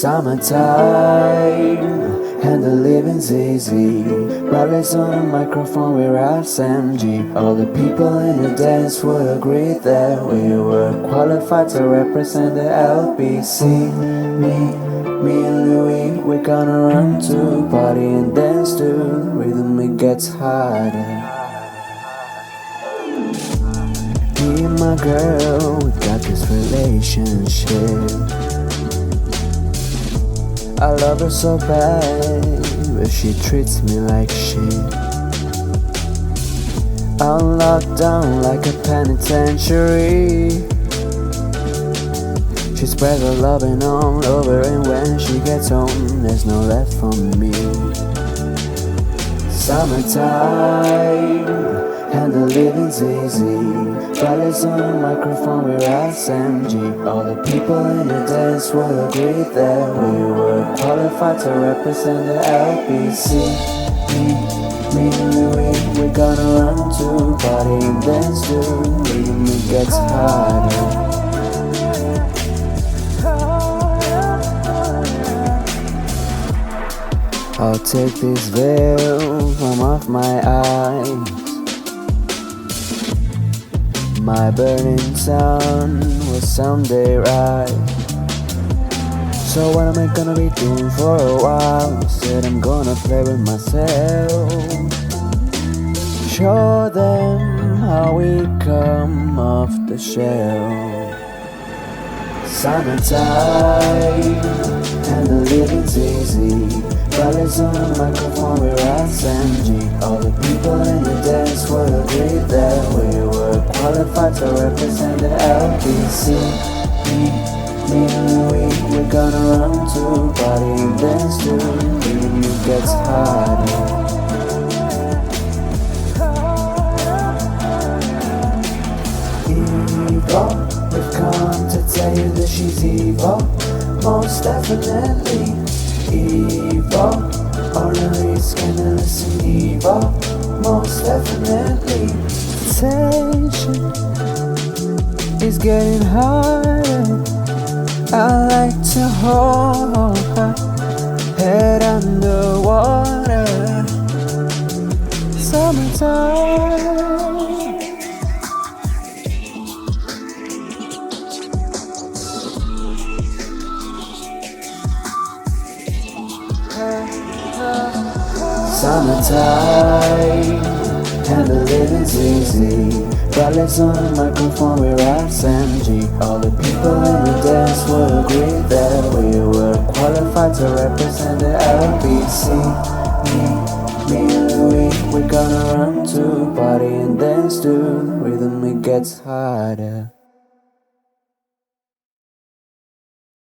Summertime, and the living's easy. Riley's on a microphone with SMG. All the people in the dance would agree that we were qualified to represent the LBC. Me and Louis, we're gonna run to party and dance to the rhythm, it gets harder. Me and my girl, we got this relationship. I love her so bad, but she treats me like shit. I'm locked down like a penitentiary. She spreads her loving all over, and when she gets home, there's no left for me. Summertime, and the living's easy. Riley's on a microphone with SMG. All the people in the dance will agree that we were qualified to represent the LBC. Me and Louis, we're gonna run to party and dance to rhythm, it gets harder. I'll take this veil from off my eyes. My burning sun will someday rise. So what am I gonna be doing for a while? Said I'm gonna play with myself. Show them how we come off the shelf. Summertime, and the living's easy. Riley's on a microphone with SMG. All the people in the dance will agree that we were qualified to represent the LBC. Me and Louis, we're gonna run to party and dance to rhythm, it gets harder. Evil, we've come to tell you that she's evil, most definitely. Evil, only scandalous and evil, most definitely. Tension is getting harder. I like to hold her head underwater. Summertime. Summertime, and the living's easy. Riley's on a microphone with SMG. All the people in the dance will agree that we were qualified to represent the LBC. Me and Louis, we're gonna run to party and dance to the rhythm, it gets harder.